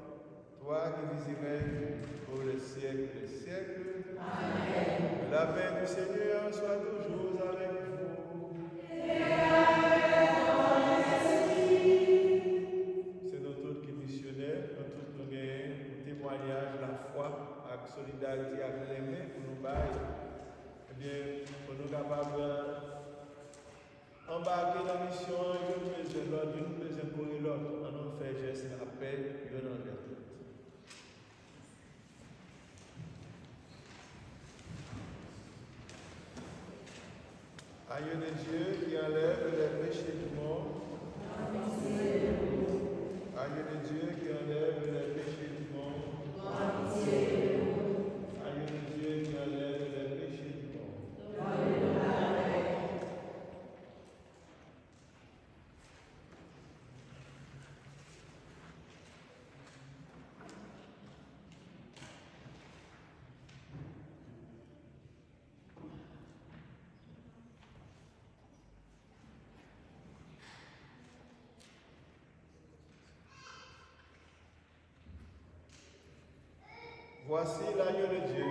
toi qui vis et règnes pour les siècles des siècles. Amen. La paix du Seigneur soit toujours avec vous. Et avec ton esprit. C'est nous tous qui missionnaires, nous tous nous gagnons un témoignage de la foi, avec solidarité, avec les mains pour nous bailler. Eh bien, pour nous capables embarquer dans la mission, nous besoin de l'autre, nous besoin pour l'autre, on nous fait geste de la paix, Dieu nous envers tout. Aïe de Dieu qui enlève les péchés du monde. Aïe de Dieu qui enlève les péchés du monde. Aïe de Dieu qui enlève les péchés du monde. Voici l'agneau de Dieu,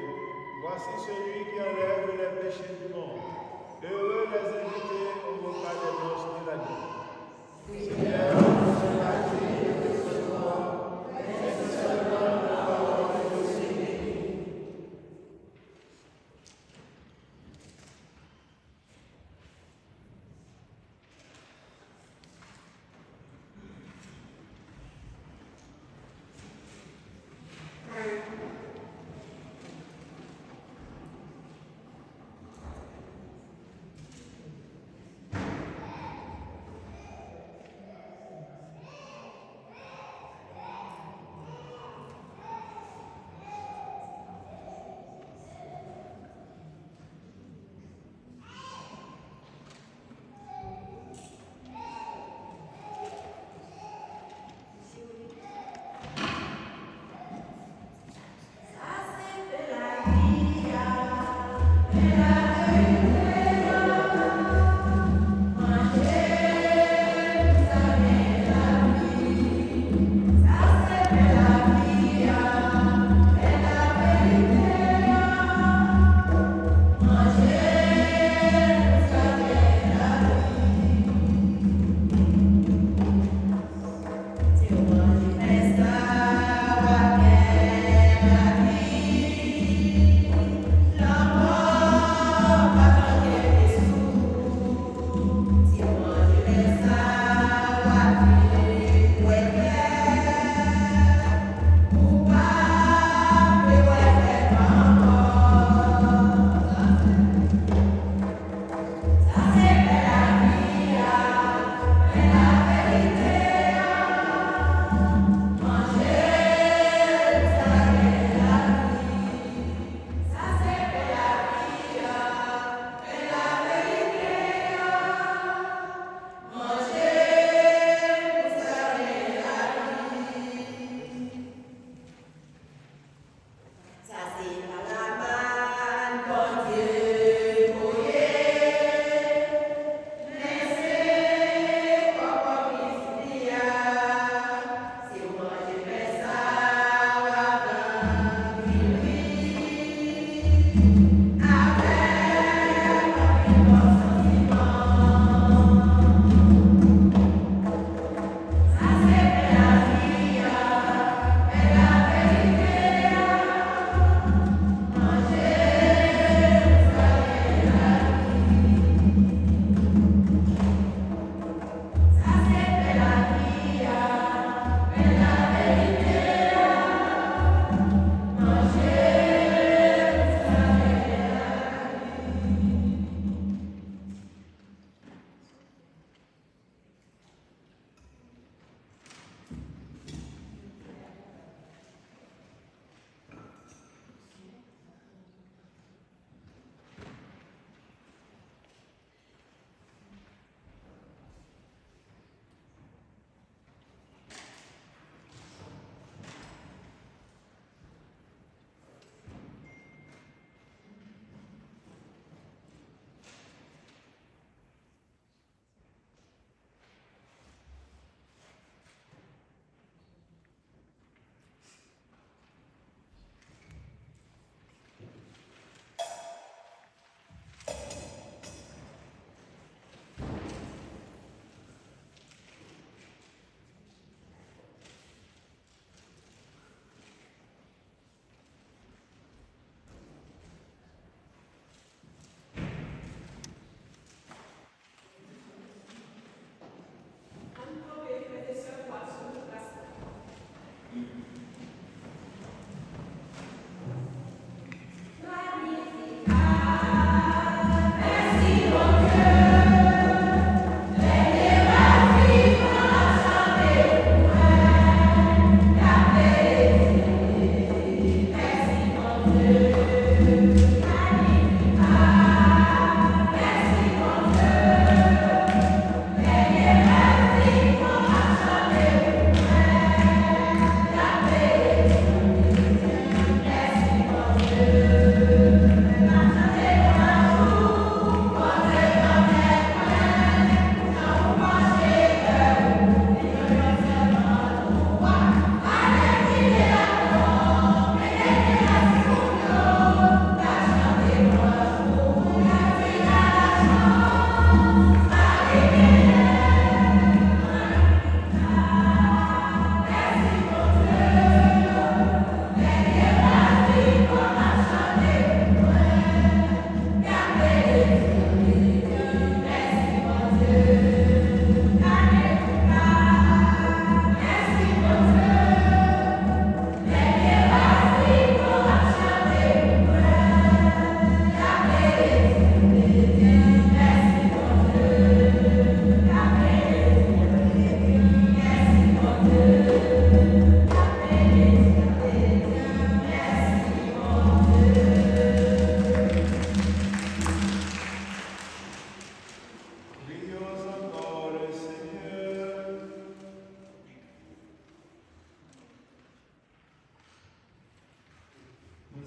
voici celui qui enlève les péchés du monde. Heureux les invités au repas des noces de l'agneau. Seigneur, je m'attends de recevoir, mais que seulement la parole de vos Seigneurs.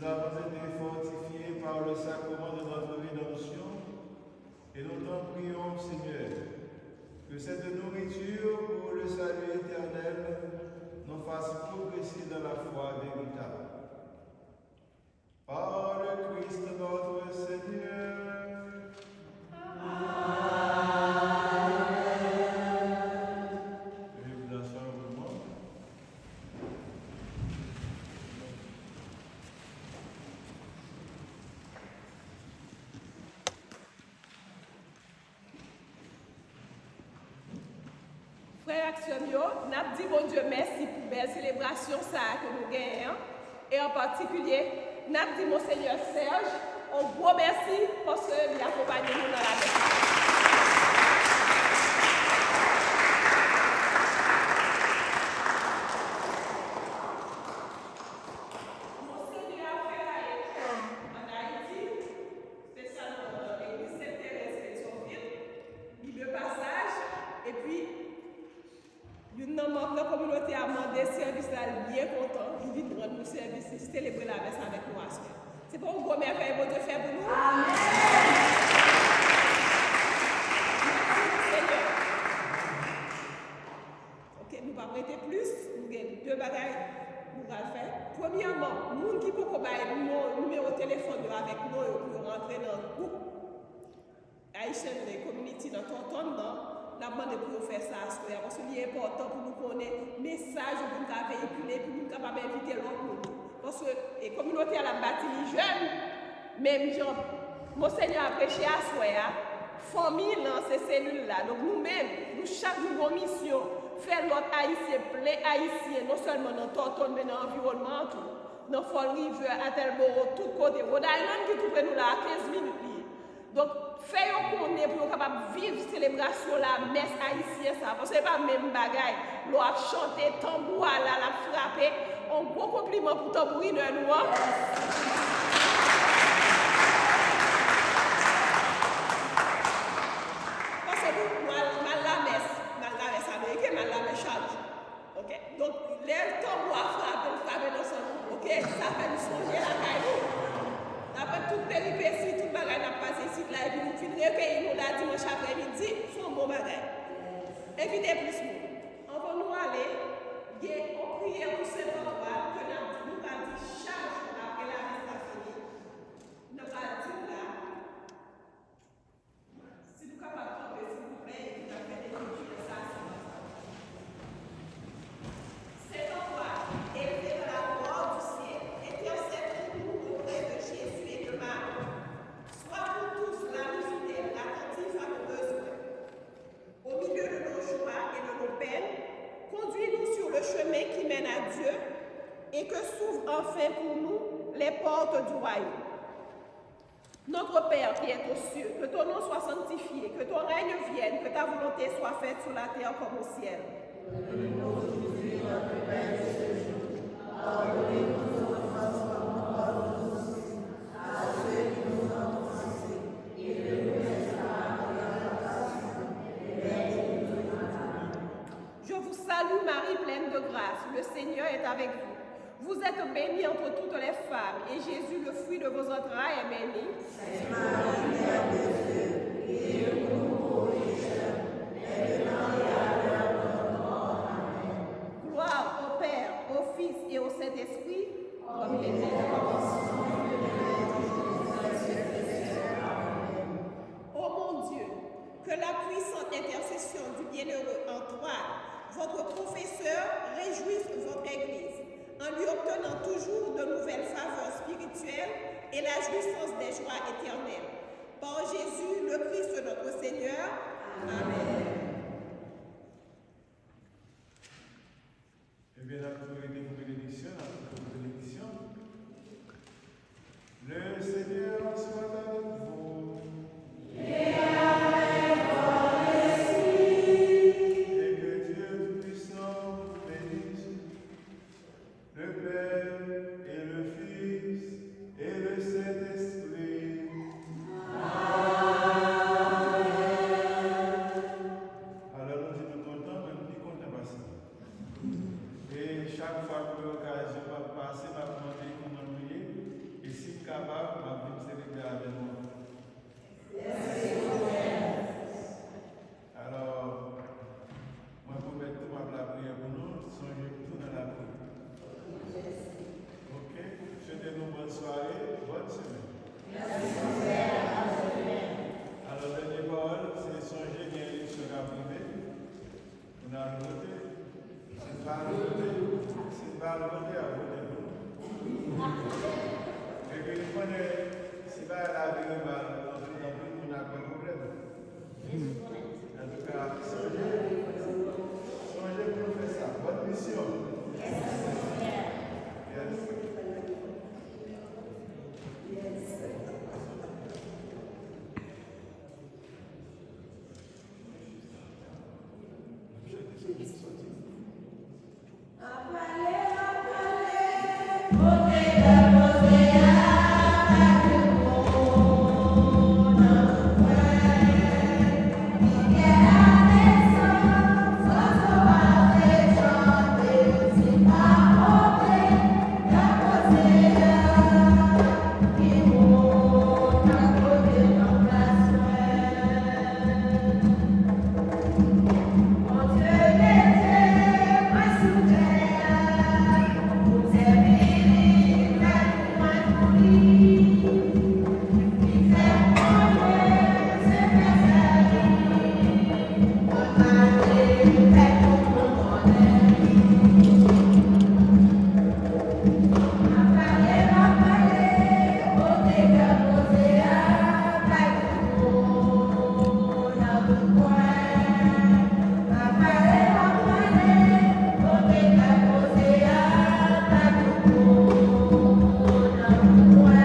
nous avons été fortifiés par le sacrement de notre rédemption et nous t'en prions, Seigneur, que cette nourriture pour le salut éternel nous fasse progresser dans la foi véritable. Par le Christ notre Seigneur. Frères et sœurs, nous avons dit bon Dieu merci pour belle célébration ça que nous gagnons. Et en particulier, nous avons dit mon Seigneur Serge, un gros merci parce qu'il accompagne nous dans la messe. Célébrer la messe avec nous. C'est pour un gros merveille que Dieu fait pour nous. Amen. Seigneur. Ok, nous ne pouvons pas prêter plus. Nous avons deux bagages nous allons faire. Premièrement, nous qui pouvons avoir nos numéros de téléphone avec nous pour rentrer dans le groupe Haïtien de Community dans Tonton, nous avons demandé pour faire ça à ce moment. Parce que c'est important pour nous connaître le message que nous avons véhiculé, pour nous capables d'inviter l'autre. Parce que la communauté a bâti les jeunes, même genre, mon Seigneur a prêché à soi, famille dans ces cellules-là. Donc nous-mêmes, nous chaque jour nos mission, faire notre haïtien, plein haïtien, non seulement dans Tonton, mais dans l'environnement, dans Fall River, Attleboro, tout côté. Rhode Island qui trouve nous là à 15 minutes. Donc, faisons qu'on est pour capable vivre célébration la messe haïtienne ça parce que c'est pas même bagaille. L'on a chanté tambour là, la frappé. Un gros compliment pour tambourineur nous. Parce que mal la messe américaine, mal la messe charge. OK? Donc, les tambours à frapper dans son OK? Ça fait nous songer la caille. Après toute péripétie, tout bagage n'a passé ici là et puis nous finissons recueillir nous là dimanche après-midi, c'est un bon bagage. Invitez plus nous. On va nous aller, on prie pour cet endroit que nous allons dire chaque jour après la messe a fini. Nous allons dire là, si nous sommes capables de tomber, s'il vous plaît, et vous avez des études, ça, cet endroit élevé dans la gloire du ciel, intercède pour nous auprès de Jésus et de Marie. Sois pour tous l'ami fidèle, attentif à nos besoins. Au milieu de nos joies et de nos peines, conduis-nous sur le chemin qui mène à Dieu et que s'ouvrent enfin pour nous les portes du royaume. Notre Père qui est aux cieux, que ton nom soit sanctifié, que ton règne vienne, que ta volonté soit faite sur la terre comme au ciel. Donne-nous aujourd'hui notre pain de ce jour. Pardonnez-nous nos offenses comme nous pardonnons aussi à ceux qui nous ont offensés. Et ne nous laisse pas entrer en tentation, mais délivre-nous du mal. Je vous salue Marie, pleine de grâce. Le Seigneur est avec vous. Vous êtes bénie entre toutes les femmes, et Jésus, le fruit de vos entrailles, est béni. Sainte Marie, Mère de Dieu, priez pour nous pauvres pécheurs, maintenant et à l'heure de notre mort. Amen. Gloire au Père, au Fils et au Saint-Esprit, comme il était au commencement, Ô mon Dieu, que la puissante intercession du bienheureux Antoine, votre professeur, réjouisse votre Église, en lui obtenant toujours de nouvelles faveurs spirituelles et la jouissance des joies éternelles. Par Jésus, le Christ notre Seigneur. Amen. Eh bien, la bénédiction, le Seigneur soit avec vous. Et avec votre esprit. Et que Dieu Tout-Puissant vous bénisse, le Père et le Fils et le Saint-Esprit. Amen. Alors, nous disons tout le temps, même qui compte pas ça. Et chaque fois que l'occasion va passer, va demander qu'on a prié. C'est pas le côté à vous. Et puis, c'est pas la vie,